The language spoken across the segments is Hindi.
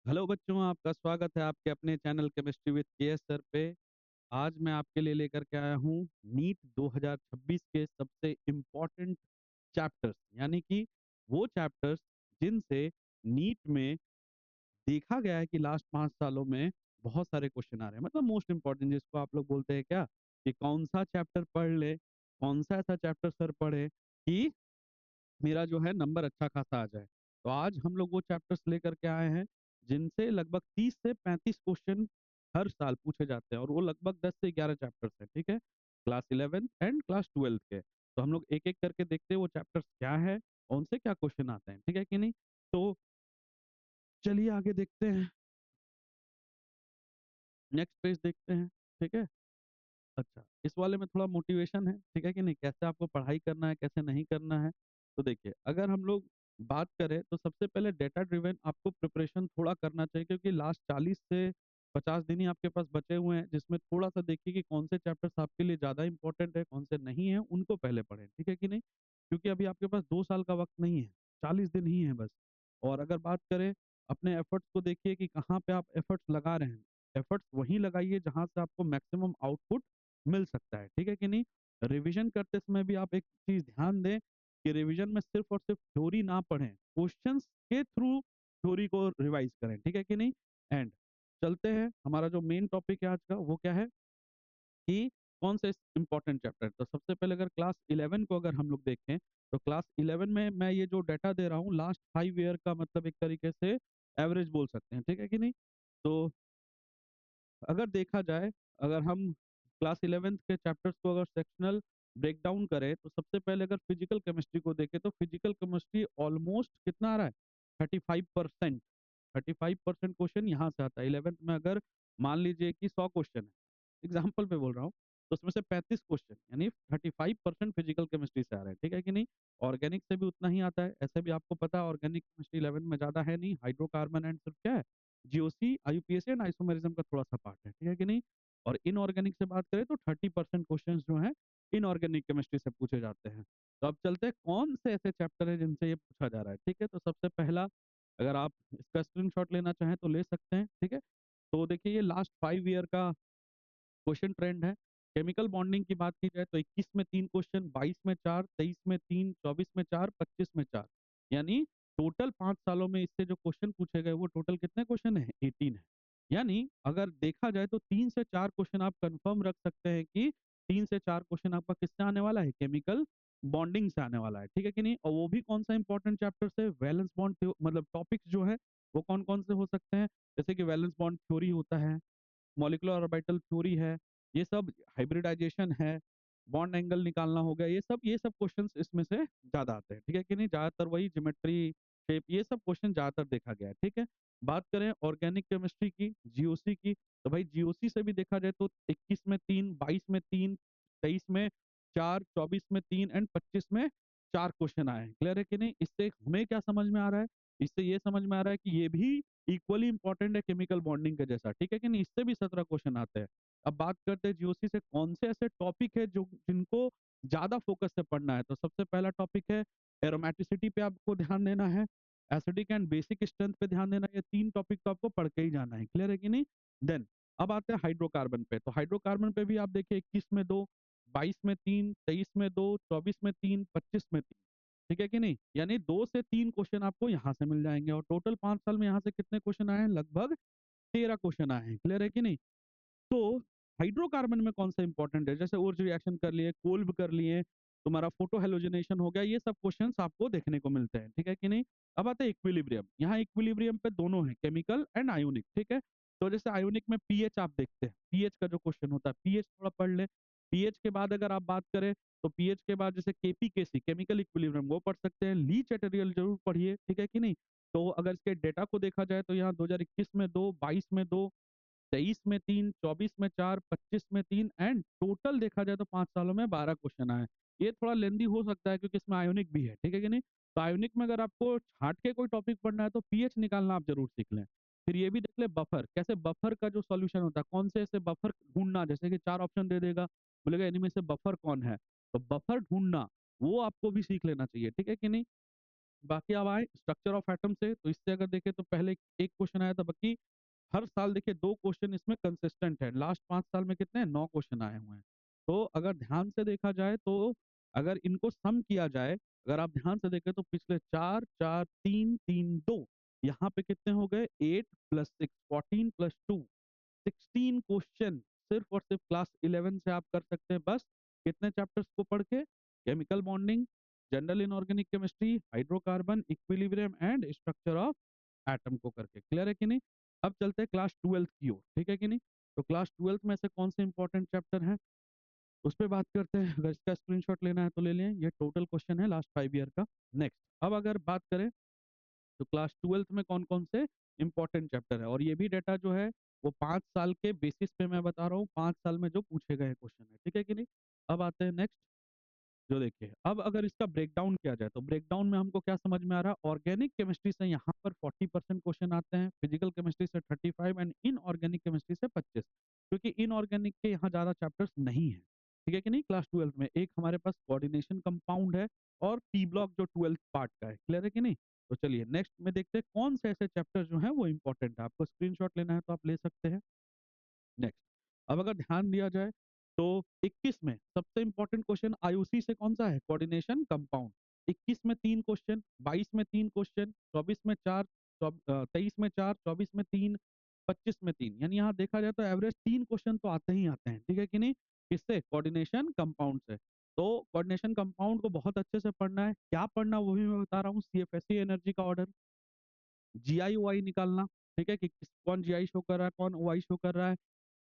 हेलो बच्चों, आपका स्वागत है आपके अपने channel chemistry with KS sir पे। आज मैं आपके लिए लेकर के आया हूँ नीट 2026 के सबसे इम्पोर्टेंट चैप्टर्स, यानी कि वो चैप्टर्स जिनसे नीट में देखा गया है कि लास्ट 5 सालों में बहुत सारे क्वेश्चन आ रहे हैं। मतलब मोस्ट इम्पोर्टेंट, जिसको आप लोग बोलते हैं क्या, कि कौन सा चैप्टर पढ़ ले, कौन सा ऐसा चैप्टर सर पढ़े कि मेरा जो है नंबर अच्छा खासा आ जाए। तो आज हम लोग वो चैप्टर्स लेकर के आए हैं जिनसे लगभग 30 से 35 क्वेश्चन हर साल पूछे जाते हैं, और वो लगभग 10 से 11 चैप्टर्स हैं, ठीक है, class 11th and class 12th के। तो हम लोग एक एक करके देखते हैं वो चैप्टर्स क्या है और उनसे क्या क्वेश्चन आते हैं, ठीक है कि नहीं। तो चलिए आगे देखते हैं, नेक्स्ट पेज देखते हैं, ठीक है। अच्छा, इस वाले में थोड़ा मोटिवेशन है, ठीक है कि नहीं, कैसे आपको पढ़ाई करना है, कैसे नहीं करना है। तो देखिए, अगर हम लोग बात करें तो सबसे पहले डेटा ड्रिवन आपको प्रिपरेशन थोड़ा करना चाहिए, क्योंकि लास्ट 40 से 50 दिन ही आपके पास बचे हुए हैं, जिसमें थोड़ा सा देखिए कि कौन से चैप्टर्स आपके लिए ज़्यादा इंपॉर्टेंट है, कौन से नहीं है, उनको पहले पढ़ें, ठीक है कि नहीं। क्योंकि अभी आपके पास 2 साल का वक्त नहीं है, 40 दिन ही है बस। और अगर बात करें अपने एफर्ट्स को, देखिए कि कहाँ पे आप एफर्ट्स लगा रहे हैं। एफर्ट्स वहीं लगाइए जहाँ से आपको मैक्सिमम आउटपुट मिल सकता है, ठीक है कि नहीं। रिवीजन करते समय भी आप एक चीज ध्यान दें कि रिवीजन में सिर्फ और सिर्फ थ्योरी ना पढ़ें, क्वेश्चंस के थ्रू थ्योरी को रिवाइज करें, ठीक है कि नहीं। एंड चलते हैं, हमारा जो मेन टॉपिक है आज का वो क्या है कि कौन से इंपॉर्टेंट चैप्टर। तो सबसे पहले अगर क्लास 11 को अगर हम लोग देखें, तो क्लास 11 में मैं ये जो डाटा दे रहा हूँ लास्ट 5 ईयर का, मतलब एक तरीके से एवरेज बोल सकते हैं, ठीक है कि नहीं। तो अगर देखा जाए, अगर हम क्लास 11th के चैप्टर्स को अगर सेक्शनल ब्रेक डाउन करें, तो सबसे पहले अगर फिजिकल केमिस्ट्री को देखें तो फिजिकल केमिस्ट्री ऑलमोस्ट कितना आ रहा है, 35%। 35% क्वेश्चन यहाँ से आता है 11th में। अगर मान लीजिए कि 100 क्वेश्चन है, एग्जाम्पल पे बोल रहा हूँ, तो उसमें से 35 क्वेश्चन यानी 35% फिजिकल केमिस्ट्री से आ रहे हैं, ठीक है कि नहीं। ऑर्गेनिक से भी उतना ही आता है, ऐसे भी आपको पता है ऑर्गेनिक केमिस्ट्री 11 में ज्यादा है नहीं, हाइड्रोकार्बन एंड सिर्फ क्या है, जीओसी, आईयूपीएसी एंड आइसोमेरिज्म का थोड़ा सा पार्ट है, ठीक है कि नहीं। और इनऑर्गेनिक से बात करें तो 30% क्वेश्चन जो है इनऑर्गेनिक केमिस्ट्री से पूछे जाते हैं। तो अब चलते हैं कौन से ऐसे चैप्टर है जिनसे ये पूछा जा रहा है, ठीक है। तो सबसे पहला, अगर आप इसका स्क्रीनशॉट लेना चाहें तो ले सकते हैं, ठीक है। तो देखिए, ये लास्ट 5 ईयर का क्वेश्चन ट्रेंड है। केमिकल बॉन्डिंग की बात की जाए तो 21 में 3 क्वेश्चन, 22 में 4, 23 में 3, 24 में 4, 25 में 4, यानी टोटल 5 सालों में इससे जो क्वेश्चन पूछे गए वो टोटल कितने क्वेश्चन है, 18 है। यानी अगर देखा जाए तो 3 से 4 क्वेश्चन आप कंफर्म रख सकते हैं कि 3 से 4 क्वेश्चन आपका किससे आने वाला है, केमिकल बॉन्डिंग से आने वाला है, ठीक है कि नहीं। और वो भी कौन सा इंपॉर्टेंट चैप्टर से, वैलेंस बॉन्ड, मतलब टॉपिक्स जो है वो कौन कौन से हो सकते हैं, जैसे कि वैलेंस बॉन्ड थ्योरी होता है, मॉलिक्यूलर ऑर्बिटल थ्योरी है, ये सब हाइब्रिडाइजेशन है, बॉन्ड एंगल निकालना हो गया, ये सब क्वेश्चंस इसमें से ज्यादा आते हैं, ठीक है कि नहीं। ज्यादातर वही ज्योमेट्री, शेप, ये सब क्वेश्चन ज्यादातर देखा गया है, ठीक है। बात करें ऑर्गेनिक केमिस्ट्री की, जीओसी की, तो भाई जीओसी से भी देखा जाए तो 21 में 3, 22 में 3, 23 में 4, 24 में 3 एंड 25 में 4 क्वेश्चन आए हैं। क्लियर है कि नहीं। इससे हमें क्या समझ में आ रहा है, इससे ये समझ में आ रहा है कि ये भी इक्वली इंपॉर्टेंट है केमिकल बॉन्डिंग के जैसा, ठीक है कि नहीं। इससे भी 17 क्वेश्चन आते हैं। अब बात करते हैं जीओसी से कौन से ऐसे टॉपिक है जो जिनको ज्यादा फोकस से पढ़ना है। तो सबसे पहला टॉपिक है एरोमेटिसिटी पे आपको ध्यान देना है, एसिडिक एंड बेसिक स्ट्रेंथ पे ध्यान देना है। ये 3 टॉपिक तो आपको पढ़ के ही जाना है, क्लियर है कि नहीं। देन अब आते हैं हाइड्रोकार्बन पे। तो हाइड्रोकार्बन पे भी आप देखिए 21 में 2, 22 में 3, 23 में 2, 24 में 3, 25 में 3, ठीक है कि नहीं। यानी 2 से 3 क्वेश्चन आपको यहाँ से मिल जाएंगे, और टोटल 5 साल में यहाँ से कितने क्वेश्चन आए हैं, लगभग 13 क्वेश्चन आए हैं। क्लियर है कि नहीं। तो हाइड्रोकार्बन में कौन सा इंपॉर्टेंट है, जैसे उर्ज रिएक्शन कर लिए, कोल्ब कर लिए, तुम्हारा फोटो हेलोजनेशन हो गया, ये सब क्वेश्चंस आपको देखने को मिलते हैं, ठीक है कि नहीं। अब आते हैं इक्विलिब्रियम। यहाँ इक्विलिब्रियम पे दोनों है, केमिकल एंड आयोनिक, ठीक है। तो जैसे आयोनिक में पीएच आप देखते हैं, पीएच का जो क्वेश्चन होता है, पीएच थोड़ा पढ़ ले। पीएच के बाद अगर आप बात करें तो पीएच के बाद जैसे केपीकेसी, केमिकल इक्विलिब्रियम, वो पढ़ सकते हैं। ली चैटरियल जरूर पढ़िए, ठीक है कि नहीं। तो अगर इसके डेटा को देखा जाए तो यहाँ 2021 में 2, 22 में 2, 23 में 3, 24 में 4, 25 में 3 एंड टोटल देखा जाए तो 5 सालों में 12 क्वेश्चन आए। ये थोड़ा लेंदी हो सकता है क्योंकि इसमें आयोनिक भी है, ठीक है कि नहीं। तो आयोनिक में अगर आपको छाट के कोई टॉपिक पढ़ना है तो पीएच निकालना आप जरूर सीख लें। फिर ये भी देख ले बफर, कैसे बफर का जो सॉल्यूशन होता है, कौन से ऐसे बफर ढूंढना, जैसे कि 4 ऑप्शन दे देगा, बोलेगा इनमें से बफर कौन है, तो बफर ढूंढना वो आपको भी सीख लेना चाहिए, ठीक है कि नहीं। बाकी अब आए स्ट्रक्चर ऑफ एटम से, तो इससे अगर देखें तो पहले एक क्वेश्चन आया था, बाकी हर साल देखिए 2 क्वेश्चन इसमें कंसिस्टेंट है। लास्ट 5 साल में कितने 9 क्वेश्चन आए हुए हैं। तो अगर ध्यान से देखा जाए तो अगर इनको सम किया जाए, अगर आप ध्यान से देखें तो पिछले 4, 4, 3, 3, 2 यहाँ पे कितने हो गए 8 प्लस 6 14 प्लस 2 16 क्वेश्चन सिर्फ और सिर्फ क्लास 11 से आप कर सकते हैं बस। कितने चैप्टर्स को पढ़ के? Chemical bonding, general inorganic chemistry, hydrocarbon, equilibrium and structure of atom को करके। क्लियर है कि नहीं? अब चलते हैं क्लास 12th की ओर, ठीक है कि नहीं? तो क्लास 12th में से कौन से इंपॉर्टेंट चैप्टर हैं उस पे बात करते हैं। अगर इसका स्क्रीनशॉट लेना है तो ले लें, ये टोटल क्वेश्चन है लास्ट 5 ईयर का। नेक्स्ट, अब अगर बात करें तो क्लास 12th में कौन कौन से इंपॉर्टेंट चैप्टर है, और ये भी डेटा जो है वो 5 साल के बेसिस पे मैं बता रहा हूँ, 5 साल में जो पूछे गए क्वेश्चन है, ठीक है कि नहीं? अब आते हैं नेक्स्ट, जो देखिए अब अगर इसका ब्रेकडाउन किया जाए तो ब्रेकडाउन में हमको क्या समझ में आ रहा है, ऑर्गेनिक केमिस्ट्री से यहाँ पर 40% क्वेश्चन आते हैं, फिजिकल केमिस्ट्री से 35 एंड इनऑर्गेनिक केमिस्ट्री से 25, क्योंकि इनऑर्गेनिक के यहाँ ज्यादा चैप्टर्स नहीं है, ठीक है कि नहीं? क्लास 12 में एक हमारे पास कोऑर्डिनेशन कंपाउंड है और पी ब्लॉक जो 12th पार्ट का है। क्लियर है कि नहीं? तो चलिए नेक्स्ट में देखते हैं कौन से ऐसे चैप्टर जो है वो इंपॉर्टेंट है। आपको स्क्रीनशॉट लेना है तो आप ले सकते हैं। नेक्स्ट, अब अगर ध्यान दिया जाए तो 21 में सबसे इंपॉर्टेंट क्वेश्चन आईयूसी से कौन सा है, कोऑर्डिनेशन कंपाउंड। 21 में 3 क्वेश्चन, 22 में 3 क्वेश्चन, 24 में 4, 23 में 4, 24 में 3, 25 में 3, यानी यहाँ देखा जाए तो एवरेज 3 क्वेश्चन तो आते ही आते हैं, ठीक है कि नहीं? किससे? कोऑर्डिनेशन कंपाउंड से। तो कोऑर्डिनेशन कंपाउंड को बहुत अच्छे से पढ़ना है। क्या पढ़ना वो भी मैं बता रहा हूँ, सीएफएसई एनर्जी का ऑर्डर, जीआई ओआई निकालना, ठीक है कि कौन जीआई शो कर रहा है, कौन ओआई शो कर रहा है,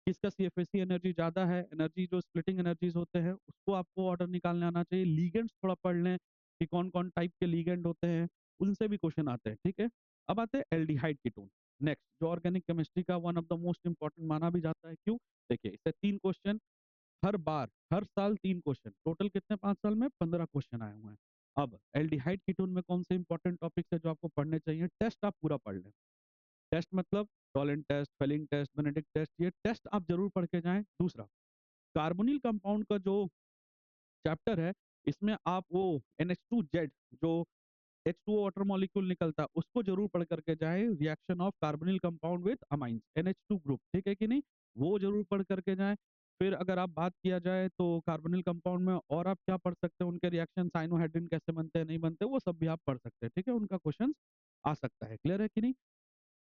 किसका सीएफएससी एनर्जी ज़्यादा है, एनर्जी जो स्प्लिटिंग एनर्जीज होते हैं उसको आपको ऑर्डर निकालने आना चाहिए। लीगेंड्स थोड़ा पढ़ लें कि कौन कौन टाइप के लीगेंड होते हैं, उनसे भी क्वेश्चन आते हैं, ठीक है? अब आते हैं एल्डिहाइड कीटोन। नेक्स्ट, जो ऑर्गेनिक केमिस्ट्री का one of the most important माना भी जाता है। क्यों? देखिए इससे 3 क्वेश्चन हर बार, हर साल 3 क्वेश्चन, टोटल कितने 5 साल में 15 क्वेश्चन आए हुए हैं। अब एल्डिहाइड कीटोन में कौन से इंपॉर्टेंट टॉपिक्स है जो आपको पढ़ने चाहिए? टेस्ट आप पूरा पढ़ लें। टेस्ट मतलब Tollens test, Fehling test, Benedict test, ये टेस्ट आप जरूर पढ़ के जाएं। दूसरा, कार्बोनिल कंपाउंड का जो चैप्टर है, इसमें आप वो NH2Z जो H2O वाटर मॉलिक्यूल निकलता है उसको जरूर पढ़ करके जाए, reaction of carbonyl compound with amines NH2 group, ठीक है कि नहीं? वो जरूर पढ़ करके जाएं। फिर अगर आप बात किया जाए तो कार्बोनिल कंपाउंड में और आप क्या पढ़ सकते हैं, उनके रिएक्शन साइनोहाइड्रिन कैसे बनते हैं नहीं बनते, वो सब भी आप पढ़ सकते हैं, ठीक है? उनका क्वेश्चन आ सकता है। क्लियर है कि नहीं?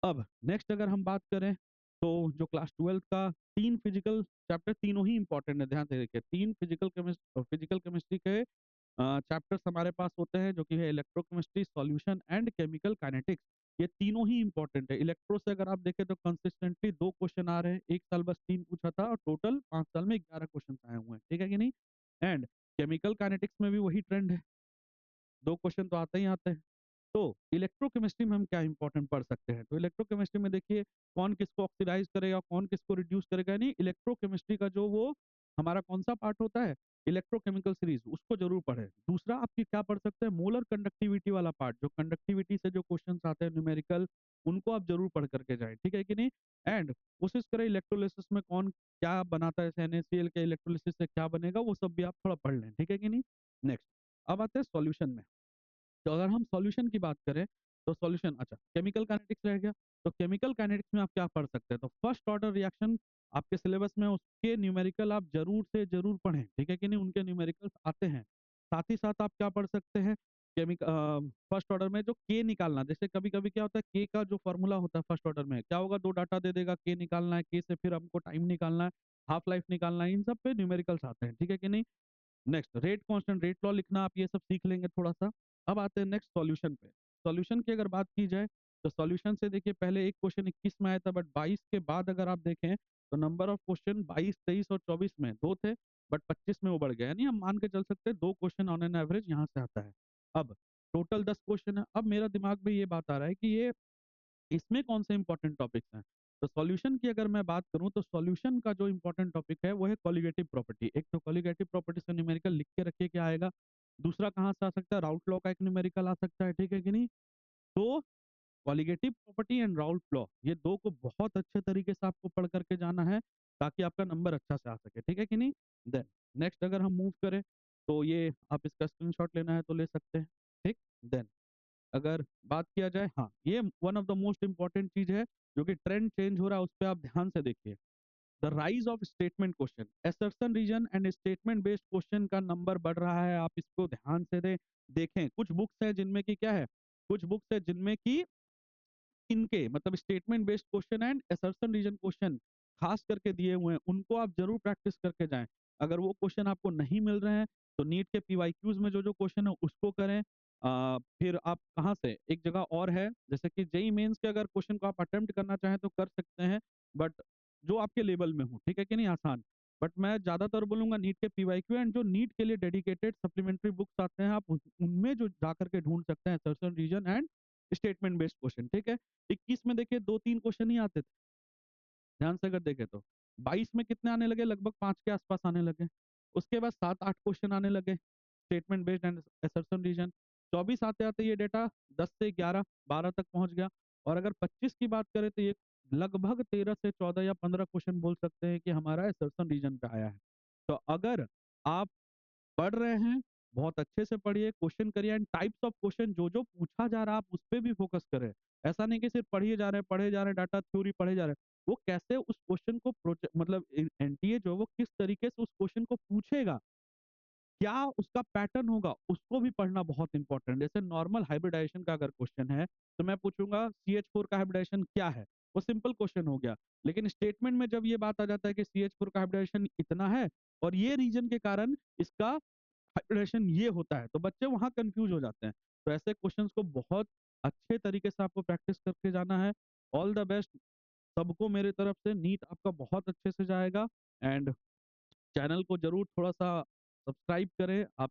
अब नेक्स्ट अगर हम बात करें तो जो क्लास 12 का 3 फिजिकल चैप्टर, तीनों ही इंपॉर्टेंट है, ध्यान से देखिए। 3 फिजिकल केमिस्ट्री के चैप्टर्स हमारे पास होते हैं जो कि है electrochemistry, solution and chemical kinetics. ये तीनों ही इंपॉर्टेंट है। इलेक्ट्रो से अगर आप देखें तो कंसिस्टेंटली 2 क्वेश्चन आ रहे हैं, एक साल बस 3 पूछा था और टोटल 5 साल में 11 क्वेश्चन आए हुए हैं, ठीक है कि नहीं? एंड केमिकल काइनेटिक्स में भी वही ट्रेंड है, 2 क्वेश्चन तो आते ही आते हैं। तो इलेक्ट्रोकेमिस्ट्री में हम क्या इंपॉर्टेंट पढ़ सकते हैं? तो इलेक्ट्रोकेमिस्ट्री में देखिए कौन किसको ऑक्सीडाइज करेगा, कौन किसको रिड्यूस करेगा, यानी इलेक्ट्रोकेमिस्ट्री का जो वो हमारा कौन सा पार्ट होता है, इलेक्ट्रोकेमिकल सीरीज, उसको जरूर पढ़े। दूसरा आपकी क्या पढ़ सकते हैं, मोलर कंडक्टिविटी वाला पार्ट, जो कंडक्टिविटी से जो क्वेश्चन आते हैं न्यूमेरिकल, उनको आप जरूर पढ़ करके जाए, ठीक है कि नहीं? एंड कोशिश करें इलेक्ट्रोलिसिस में कौन क्या बनाता है, NaCl के इलेक्ट्रोलिसिस से क्या बनेगा, वो सब भी आप थोड़ा पढ़ लें, ठीक है कि नहीं? नेक्स्ट, अब आते हैं सॉल्यूशन में। तो अगर हम सॉल्यूशन की बात करें तो सॉल्यूशन, अच्छा केमिकल काइनेटिक्स रह गया, तो केमिकल काइनेटिक्स में आप क्या पढ़ सकते हैं? तो फर्स्ट ऑर्डर रिएक्शन आपके सिलेबस में, उसके न्यूमेरिकल आप जरूर से जरूर पढ़ें, ठीक है कि नहीं? उनके न्यूमेरिकल्स आते हैं। साथ ही साथ आप क्या पढ़ सकते हैं, केमिकल फर्स्ट ऑर्डर में जो के निकालना, जैसे कभी कभी क्या होता है, के का जो फॉर्मूला होता है फर्स्ट ऑर्डर में क्या होगा, 2 डाटा दे देगा, के निकालना है, के से फिर हमको टाइम निकालना है, हाफ लाइफ निकालना है, इन सब पे न्यूमेरिकल्स आते हैं, ठीक है कि नहीं? Next, rate constant, rate law लिखना आप ये सब सीख लेंगे थोड़ा सा। अब आते हैं नेक्स्ट सॉल्यूशन पे। सॉल्यूशन की अगर बात की जाए तो सॉल्यूशन से देखिए पहले एक क्वेश्चन 21 में आया था, बट 22 के बाद अगर आप देखें तो नंबर ऑफ क्वेश्चन 22, 23 और 24 में 2 थे, बट 25 में वो बढ़ गया, यानी हम मान के चल सकते हैं 2 क्वेश्चन ऑन एन एवरेज यहाँ से आता है। अब टोटल 10 क्वेश्चन है। अब मेरा दिमाग में ये बात आ रहा है कि ये इसमें कौन से इंपॉर्टेंट टॉपिक्स हैं? तो सॉल्यूशन की अगर मैं बात करूं तो सॉल्यूशन का जो इंपॉर्टेंट टॉपिक है वो है कॉलिगेटिव प्रॉपर्टी। एक तो कॉलिगेटिव प्रॉपर्टी से न्यूमेरिकल लिख के रखिए क्या आएगा। दूसरा कहाँ से आ सकता है, राउल्ट लॉ का एक न्यूमेरिकल आ सकता है, ठीक है कि नहीं? तो colligative property and Raoult law, ये दो को बहुत अच्छे तरीके से आपको पढ़ करके जाना है ताकि आपका नंबर अच्छा से आ सके, ठीक है कि नहीं? देन नेक्स्ट अगर हम मूव करें तो ये आप इसका स्क्रीनशॉट लेना है तो ले सकते हैं, ठीक। देन अगर बात किया जाए, हाँ, ये one of the most important चीज़ है, जो कि ट्रेंड चेंज हो रहा है, उस पे आप ध्यान से देखिए। The rise of statement question, assertion reason and statement based question का नंबर बढ़ रहा है, आप इसको ध्यान से देखें। कुछ बुक्स हैं जिनमें कि क्या है, कुछ बुक्स है जिनमें कि इनके मतलब statement based question and assertion reason question खास करके दिए हुए हैं, उनको आप जरूर प्रैक्टिस करके जाएं। अगर वो क्वेश्चन आपको नहीं मिल रहे हैं तो नीट के पीवाईक्यूज में जो जो क्वेश्चन है उसको करें। फिर आप कहाँ से एक जगह और है, जैसे कि जेई मेंस के अगर क्वेश्चन को आप अटेम्प्ट करना चाहें तो कर सकते हैं, बट जो आपके लेवल में हो, ठीक है कि नहीं, आसान। बट मैं ज्यादातर बोलूंगा नीट के पीवाईक्यू एंड जो नीट के लिए डेडिकेटेड सप्लीमेंट्री बुक्स आते हैं, आप उनमें जो जा करके ढूंढ सकते हैं assertion reason and statement based question, ठीक है। 21 में देखिए 2-3 क्वेश्चन ही आते थे, ध्यान से अगर देखें तो। 22 में कितने आने लगे, लगभग 5 के आसपास आने लगे। उसके बाद 7-8 क्वेश्चन आने लगे, statement based and assertion reason. 24 आते-आते ये डेटा 10 से 11, 12 तक पहुँच गया। और अगर 25 की बात करें तो ये लगभग 13 से 14 या 15 क्वेश्चन बोल सकते हैं कि हमारा असर्शन रीजन पे आया है। तो अगर आप पढ़ रहे हैं, बहुत अच्छे से पढ़िए, क्वेश्चन करिए एंड टाइप्स ऑफ क्वेश्चन जो-जो पूछा जा रहा है, आप उस पे भी फोकस करें। ऐसा नहीं कि सिर्फ पढ़िए जा रहे हैं, पढ़े जा रहे हैं, डाटा थ्योरी पढ़े जा रहे हैं। वो कैसे उस क्वेश्चन को मतलब एनटीए जो है वो किस तरीके से उस क्वेश्चन को पूछेगा, क्या उसका पैटर्न होगा, उसको भी पढ़ना बहुत इंपॉर्टेंट है। जैसे नॉर्मल हाइब्रिडाइजेशन का अगर क्वेश्चन है, तो मैं पूछूंगा CH4 का हाइब्रिडाइजेशन क्या है? वो सिंपल क्वेश्चन हो गया। लेकिन स्टेटमेंट में जब ये बात आ जाता है कि CH4 का हाइब्रिडाइजेशन इतना है और ये रीजन के कारण इसका हाइब्रिडेशन ये होता है, तो बच्चे वहाँ कन्फ्यूज हो जाते हैं। तो ऐसे क्वेश्चंस को बहुत अच्छे तरीके से आपको प्रैक्टिस करके जाना है। ऑल द बेस्ट सबको मेरी तरफ से, नीट आपका बहुत अच्छे से जाएगा। एंड चैनल को जरूर थोड़ा सा सब्सक्राइब करें आप।